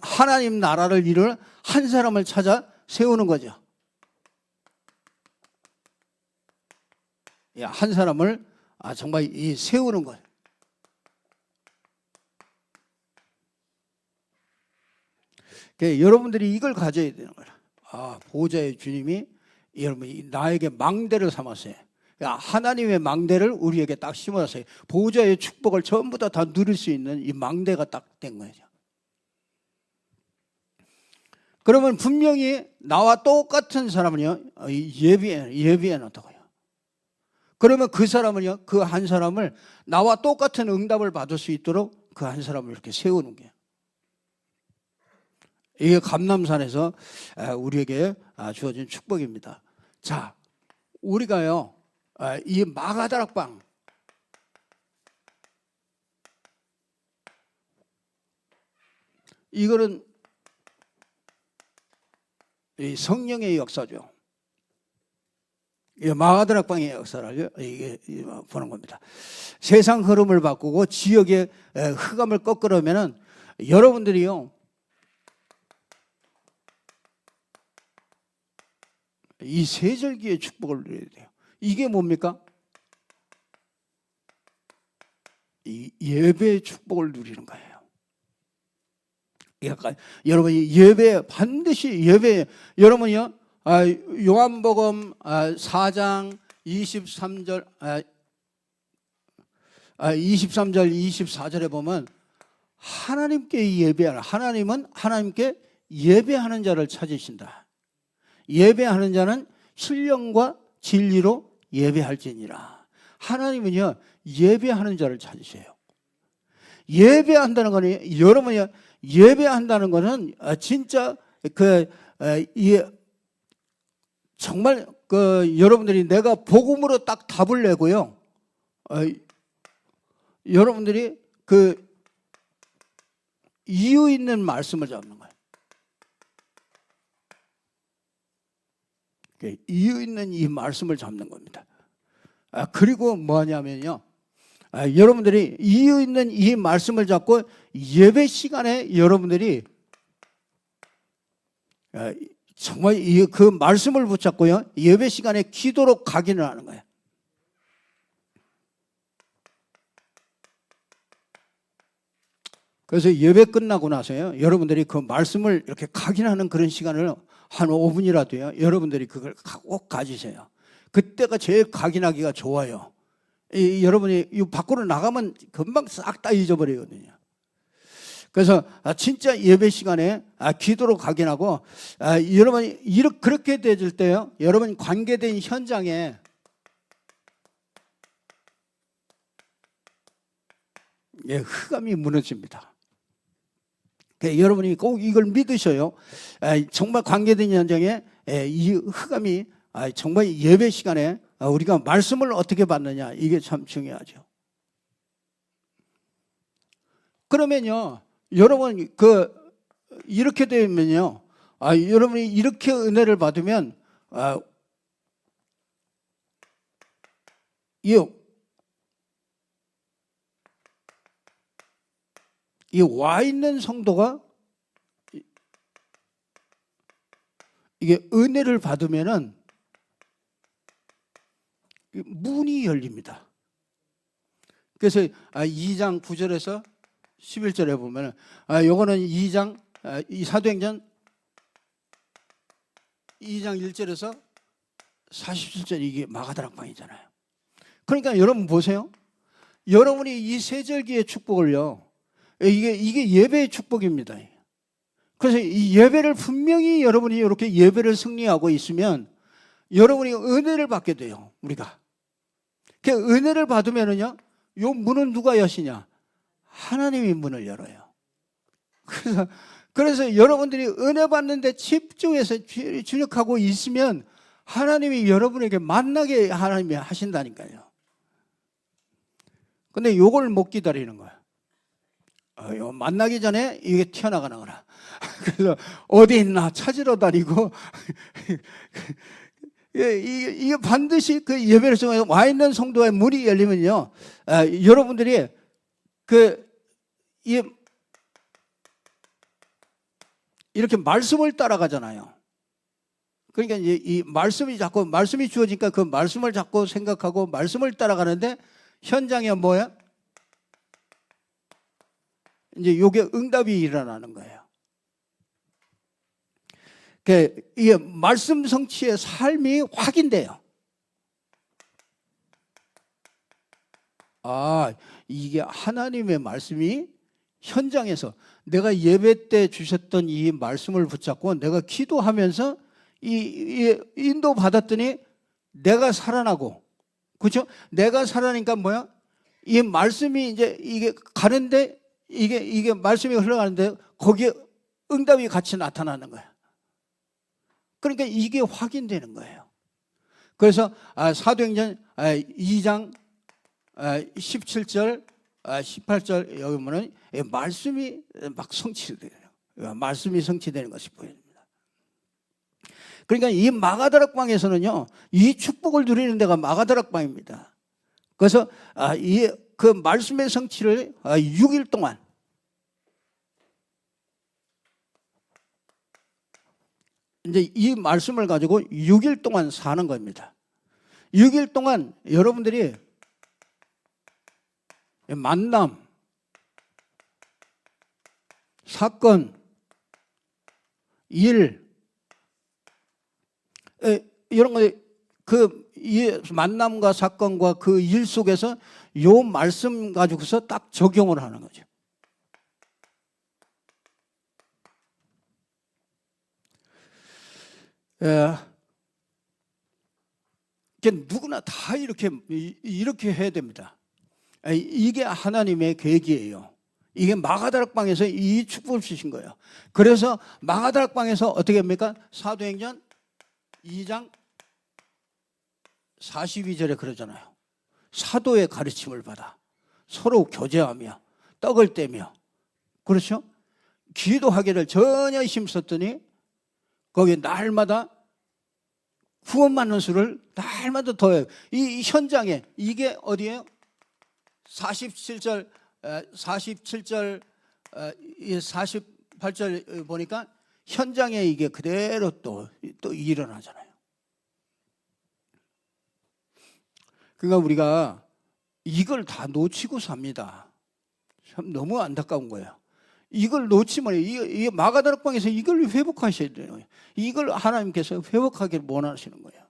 하나님 나라를 이룰 한 사람을 찾아 세우는 거죠. 한 사람을 정말 세우는 거예요. 여러분들이 이걸 가져야 되는 거예요. 보호자의 주님이 여러분 나에게 망대를 삼았어요. 하나님의 망대를 우리에게 딱 심어놨어요. 보호자의 축복을 전부 다 누릴 수 있는 이 망대가 딱 된 거죠. 그러면 분명히 나와 똑같은 사람은요 예비해 놨다고요. 그러면 그 사람은요 그 한 사람을 나와 똑같은 응답을 받을 수 있도록 그 한 사람을 이렇게 세우는 거예요. 이게 감람산에서 우리에게 주어진 축복입니다. 자, 우리가요 이 마가다락방 이거는 이 성령의 역사죠. 이 마가다락방의 역사를 이게 보는 겁니다. 세상 흐름을 바꾸고 지역의 흑암을 꺾으려면은 여러분들이요 이 세절기의 축복을 누려야 돼요. 이게 뭡니까? 이 예배의 축복을 누리는 거예요. 약간 여러분이 반드시 여러분이요 요한복음 4장 23절 24절에 보면 하나님께 예배하는 하나님은 하나님께 예배하는 자를 찾으신다. 예배하는 자는 신령과 진리로 예배할지니라. 하나님은요 예배하는 자를 찾으세요. 예배한다는 거는 여러분이 예배한다는 거는 진짜 정말 여러분들이 내가 복음으로 딱 답을 내고요. 여러분들이 이유 있는 말씀을 잡는 거예요. 이유 있는 이 말씀을 잡는 겁니다. 그리고 뭐냐면요. 여러분들이 이유 있는 이 말씀을 잡고 예배 시간에 여러분들이 정말 그 말씀을 붙잡고요. 예배 시간에 기도로 각인을 하는 거예요. 그래서 예배 끝나고 나서요, 여러분들이 그 말씀을 이렇게 각인하는 그런 시간을 한 5분이라도요, 여러분들이 그걸 꼭 가지세요. 그때가 제일 각인하기가 좋아요. 여러분이 이 밖으로 나가면 금방 싹 다 잊어버리거든요. 그래서 진짜 예배 시간에 기도로 각인하고, 여러분이 그렇게 되질 때요, 여러분 관계된 현장에 흑암이 무너집니다. 여러분이 꼭 이걸 믿으셔요. 정말 관계된 현장에 이 흑암이 정말 예배 시간에 우리가 말씀을 어떻게 받느냐, 이게 참 중요하죠. 그러면요, 여러분 이렇게 되면요, 여러분이 이렇게 은혜를 받으면 이 와 있는 성도가 이게 은혜를 받으면은 문이 열립니다. 그래서 2장 9절에서 11절에 보면은 요거는 2장 이 사도행전 2장 1절에서 47절, 이게 마가다락방이잖아요. 그러니까 여러분 보세요. 여러분이 이 세절기의 축복을요, 이게 예배의 축복입니다. 그래서 이 예배를 분명히 여러분이 이렇게 예배를 승리하고 있으면 여러분이 은혜를 받게 돼요. 우리가 그 은혜를 받으면은요, 요 문은 누가 여시냐? 하나님이 문을 열어요. 그래서 여러분들이 은혜 받는데 집중해서 주력하고 있으면 하나님이 여러분에게 만나게 하나님이 하신다니까요. 근데 요걸 못 기다리는 거야. 만나기 전에 이게 튀어나가는 거라. 그래서 어디 있나 찾으러 다니고 이게 반드시 그 예배를 통해서 와 있는 성도의 문이 열리면요, 여러분들이 이렇게 말씀을 따라가잖아요. 그러니까 이 말씀이 주어지니까 그 말씀을 자꾸 생각하고 말씀을 따라가는데 현장에 뭐야? 이제 요게 응답이 일어나는 거예요. 이게 말씀 성취의 삶이 확인돼요. 이게 하나님의 말씀이 현장에서 내가 예배 때 주셨던 이 말씀을 붙잡고 내가 기도하면서 이 인도 받았더니 내가 살아나고, 그렇죠? 내가 살아나니까 뭐야? 이 말씀이 이제 이게 가는데 이게 말씀이 흘러가는데 거기에 응답이 같이 나타나는 거야. 그러니까 이게 확인되는 거예요. 그래서 사도행전 2장 17절 18절 여기 보면 말씀이 막 성취돼요. 말씀이 성취되는 것이 보입니다. 그러니까 이 마가다락방에서는요, 이 축복을 누리는 데가 마가다락방입니다. 그래서 그 말씀의 성취를 6일 동안 이제 이 말씀을 가지고 6일 동안 사는 겁니다. 6일 동안 여러분들이 만남, 사건, 일, 이런 거, 이 만남과 사건과 그 일 속에서 요 말씀 가지고서 딱 적용을 하는 거죠. 누구나 다 이렇게 해야 됩니다. 이게 하나님의 계획이에요. 이게 마가다락방에서 이 축복을 주신 거예요. 그래서 마가다락방에서 어떻게 합니까? 사도행전 2장 42절에 그러잖아요. 사도의 가르침을 받아 서로 교제하며 떡을 떼며, 그렇죠? 기도하기를 전혀 힘썼더니 거기 날마다 구원받는 수를 날마다 더해요. 이 현장에 이게 어디예요? 47절 48절 보니까 현장에 이게 그대로 또 일어나잖아요. 그러니까 우리가 이걸 다 놓치고 삽니다. 참 너무 안타까운 거예요. 이걸 놓치면 이 마가다락방에서 이걸 회복하셔야 돼요. 이걸 하나님께서 회복하기를 원하시는 거예요.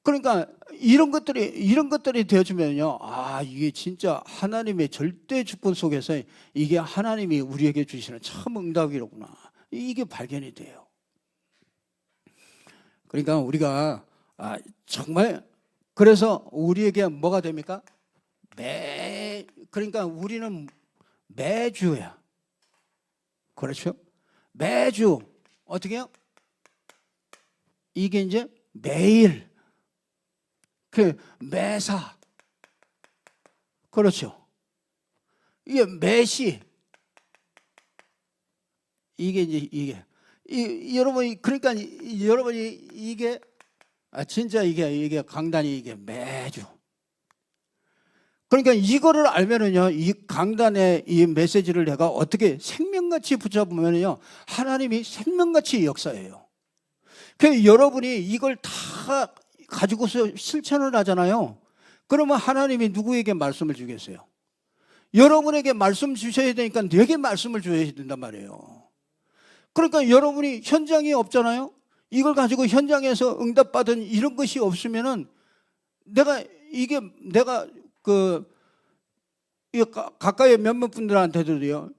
그러니까 이런 것들이 되어지면요, 아, 이게 진짜 하나님의 절대 주권 속에서 이게 하나님이 우리에게 주시는 참 응답이로구나, 이게 발견이 돼요. 그러니까 우리가 정말, 그래서 우리에게 뭐가 됩니까? 그러니까 우리는 매주야. 그렇죠? 매주 어떻게 해요? 이게 이제 매일, 매사, 그렇죠? 이게 매시, 이게 이제 여러분이, 그러니까 여러분이 이게 진짜 이게 강단이 이게 매주. 그러니까 이거를 알면은요, 이 강단의 이 메시지를 내가 어떻게 생명같이 붙잡으면요, 하나님이 생명같이 역사해요. 그 여러분이 이걸 다 가지고서 실천을 하잖아요. 그러면 하나님이 누구에게 말씀을 주겠어요? 여러분에게 말씀 주셔야 되니까 내게 말씀을 줘야 된단 말이에요. 그러니까 여러분이 현장이 없잖아요. 이걸 가지고 현장에서 응답받은 이런 것이 없으면은 내가 가까이 몇몇 분들한테도요,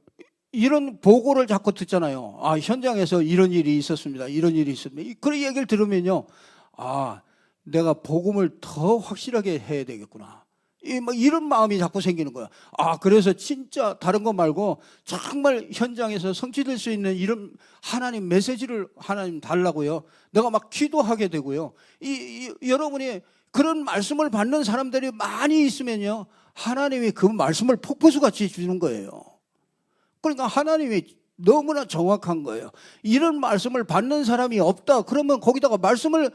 이런 보고를 자꾸 듣잖아요. 아, 현장에서 이런 일이 있었습니다. 이런 일이 있었습니다. 그런 얘기를 들으면요, 아, 내가 복음을 더 확실하게 해야 되겠구나, 이런 마음이 자꾸 생기는 거야. 아, 그래서 진짜 다른 거 말고 정말 현장에서 성취될 수 있는 이런 하나님 메시지를 하나님 달라고요, 내가 막 기도하게 되고요. 여러분이 그런 말씀을 받는 사람들이 많이 있으면요, 하나님이 그 말씀을 폭포수같이 주는 거예요. 그러니까 하나님이 너무나 정확한 거예요. 이런 말씀을 받는 사람이 없다 그러면 거기다가 말씀을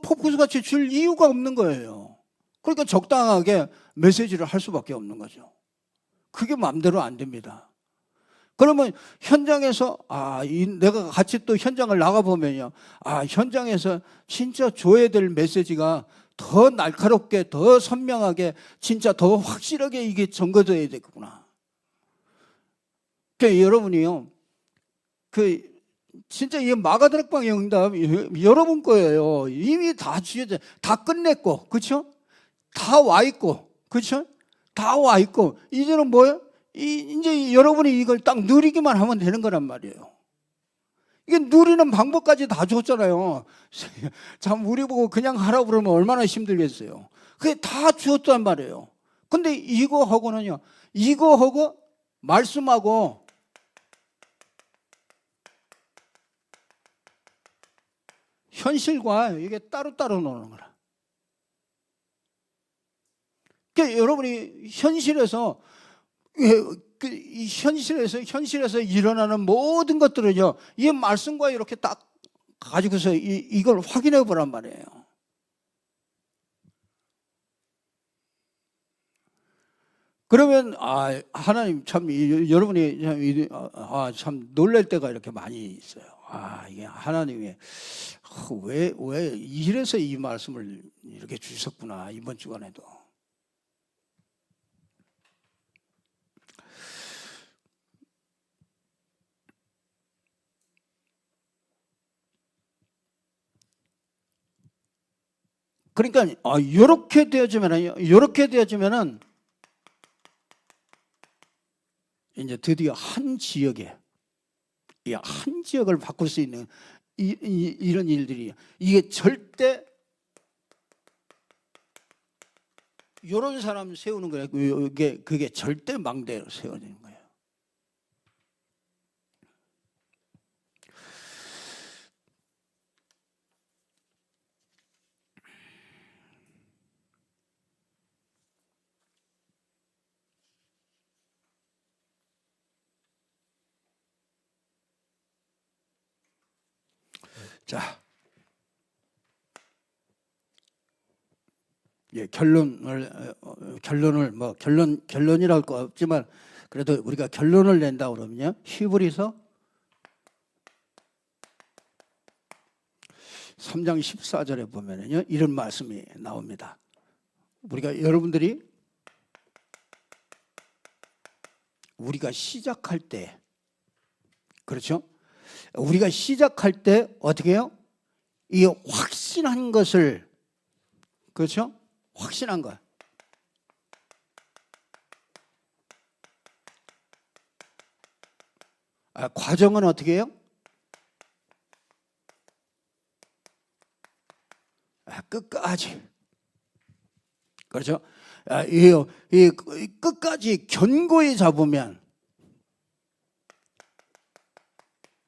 폭포수같이 줄 이유가 없는 거예요. 그러니까 적당하게 메시지를 할 수밖에 없는 거죠. 그게 마음대로 안 됩니다. 그러면 현장에서 내가 같이 또 현장을 나가보면요, 현장에서 진짜 줘야 될 메시지가 더 날카롭게, 더 선명하게, 진짜 더 확실하게 이게 전거돼야 되겠구나. 그러니까 여러분이요, 진짜 이 마가다락방의 응답 여러분 거예요. 이미 다 주어져, 다 끝냈고, 그렇죠? 다 와 있고, 그렇죠? 다 와 있고, 이제는 뭐예요? 이제 여러분이 이걸 딱 누리기만 하면 되는 거란 말이에요. 이게 누리는 방법까지 다 줬잖아요. 참, 우리 보고 그냥 하라고 그러면 얼마나 힘들겠어요. 그게 다 주었단 말이에요. 근데 이거하고는요, 이거하고 말씀하고 현실과 이게 따로따로 노는 거라. 그러니까 여러분이 현실에서 일어나는 모든 것들은요, 이 말씀과 이렇게 딱 가지고서 이걸 확인해 보란 말이에요. 그러면 하나님 참, 여러분이 참 놀랄 때가 이렇게 많이 있어요. 이게 하나님이 왜 이래서 이 말씀을 이렇게 주셨구나, 이번 주간에도. 그러니까 이렇게 되어지면은 이제 드디어 한 지역을 바꿀 수 있는 이런 일들이, 이게 절대 이런 사람 세우는 거예요. 그게 절대 망대로 세워지는 거예요. 자, 결론이라고 할 거 없지만 그래도 우리가 결론을 낸다 그러면요, 히브리서 3장 14절에 보면은요, 이런 말씀이 나옵니다. 우리가 여러분들이 우리가 시작할 때, 그렇죠? 우리가 시작할 때 어떻게 해요? 이 확신한 것을, 그렇죠? 확신한 것. 과정은 어떻게 해요? 끝까지. 그렇죠? 이 끝까지 견고히 잡으면,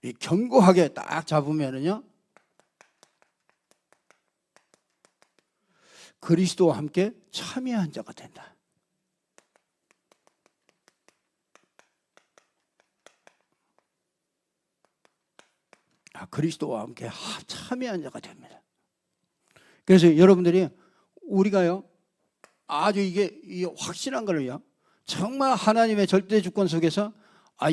이 견고하게 딱 잡으면은요, 그리스도와 함께 참여한 자가 된다. 그리스도와 함께 참여한 자가 됩니다. 그래서 여러분들이 우리가요, 아주 이 확실한 거를요, 정말 하나님의 절대 주권 속에서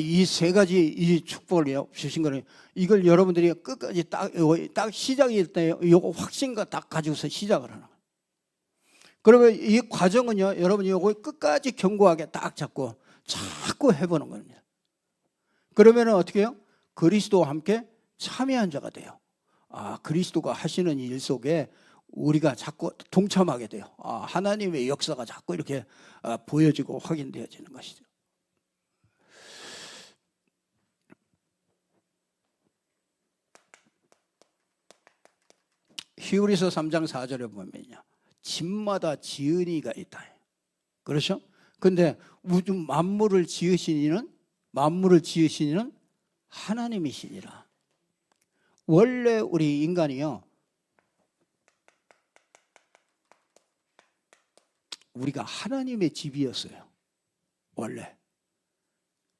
이 세 가지 이 축복을 주신 거를, 이걸 여러분들이 끝까지 딱 시작일 때 이거 확신과 딱 가지고서 시작을 하는 거예요. 그러면 이 과정은요, 여러분이 이거 끝까지 견고하게 딱 잡고 자꾸 해보는 겁니다. 그러면은 어떻게 해요? 그리스도와 함께 참여한 자가 돼요. 그리스도가 하시는 일 속에 우리가 자꾸 동참하게 돼요. 하나님의 역사가 자꾸 이렇게 보여지고 확인되어지는 것이죠. 히브리서 3장 4절에 보면요, 집마다 지은이가 있다. 그렇죠? 근데 우주 만물을 지으신 이는 하나님이시니라. 원래 우리 인간이요, 우리가 하나님의 집이었어요. 원래.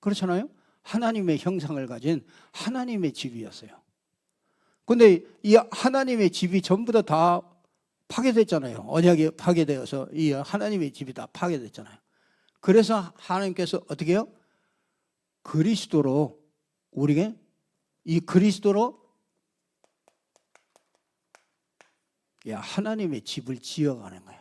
그렇잖아요? 하나님의 형상을 가진 하나님의 집이었어요. 근데 이 하나님의 집이 전부 다 파괴됐잖아요. 언약이 파괴되어서 이 하나님의 집이 다 파괴됐잖아요. 그래서 하나님께서 어떻게 해요? 그리스도로, 우리에게 이 그리스도로 하나님의 집을 지어가는 거예요.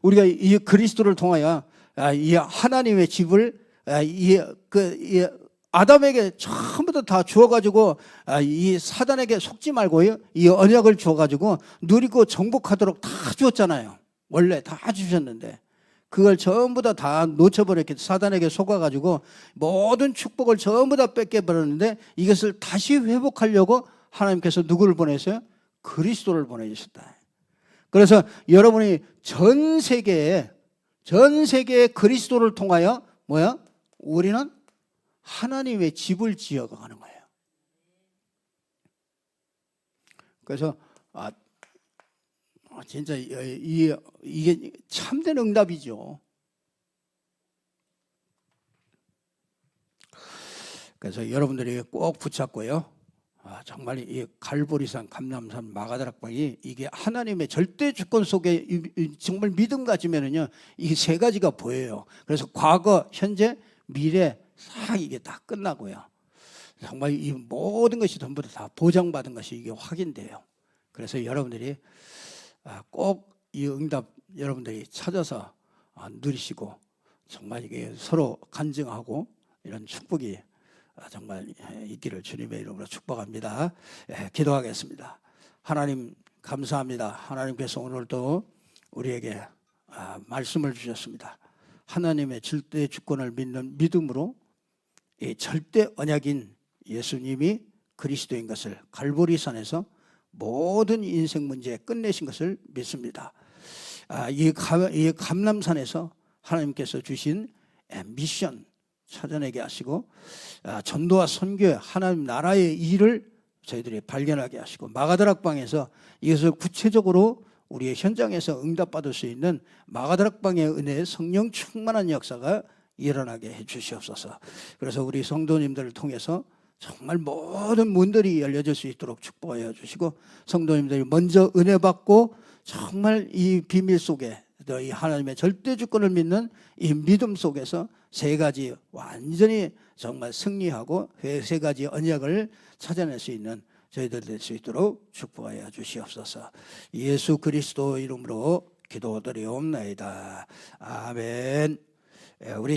우리가 이 그리스도를 통하여 이 하나님의 집을 아담에게 처음부터 다 주어가지고 이 사단에게 속지 말고요, 이 언약을 주어가지고 누리고 정복하도록 다 주었잖아요. 원래 다 주셨는데 그걸 전부 다 놓쳐버렸기, 사단에게 속아가지고 모든 축복을 전부 다 뺏겨버렸는데, 이것을 다시 회복하려고 하나님께서 누구를 보내셨어요? 그리스도를 보내주셨다. 그래서 여러분이 전 세계에 그리스도를 통하여 우리는 하나님의 집을 지어가는 거예요. 그래서 진짜 이게 참된 응답이죠. 그래서 여러분들이 꼭 붙잡고요, 정말 이 갈보리산, 감람산, 마가다락방이 이게 하나님의 절대 주권 속에 정말 믿음 가지면은요, 이 세 가지가 보여요. 그래서 과거, 현재, 미래 싹 이게 다 끝나고요, 정말 이 모든 것이 전부 다 보장받은 것이 이게 확인돼요. 그래서 여러분들이 꼭 이 응답 여러분들이 찾아서 누리시고, 정말 이게 서로 간증하고 이런 축복이 정말 있기를 주님의 이름으로 축복합니다. 기도하겠습니다. 하나님 감사합니다. 하나님께서 오늘도 우리에게 말씀을 주셨습니다. 하나님의 절대 주권을 믿는 믿음으로 이 절대 언약인 예수님이 그리스도인 것을, 갈보리산에서 모든 인생 문제 끝내신 것을 믿습니다. 이 감람산에서 하나님께서 주신 미션 찾아내게 하시고, 전도와 선교의 하나님 나라의 일을 저희들이 발견하게 하시고, 마가다락방에서 이것을 구체적으로 우리의 현장에서 응답받을 수 있는 마가다락방의 은혜의 성령 충만한 역사가 일어나게 해 주시옵소서. 그래서 우리 성도님들을 통해서 정말 모든 문들이 열려질 수 있도록 축복하여 주시고, 성도님들이 먼저 은혜 받고 정말 이 비밀 속에, 이 하나님의 절대 주권을 믿는 이 믿음 속에서 세 가지 완전히 정말 승리하고 세 가지 언약을 찾아낼 수 있는 저희들 될 수 있도록 축복하여 주시옵소서. 예수 그리스도 이름으로 기도드리옵나이다. 아멘. 우리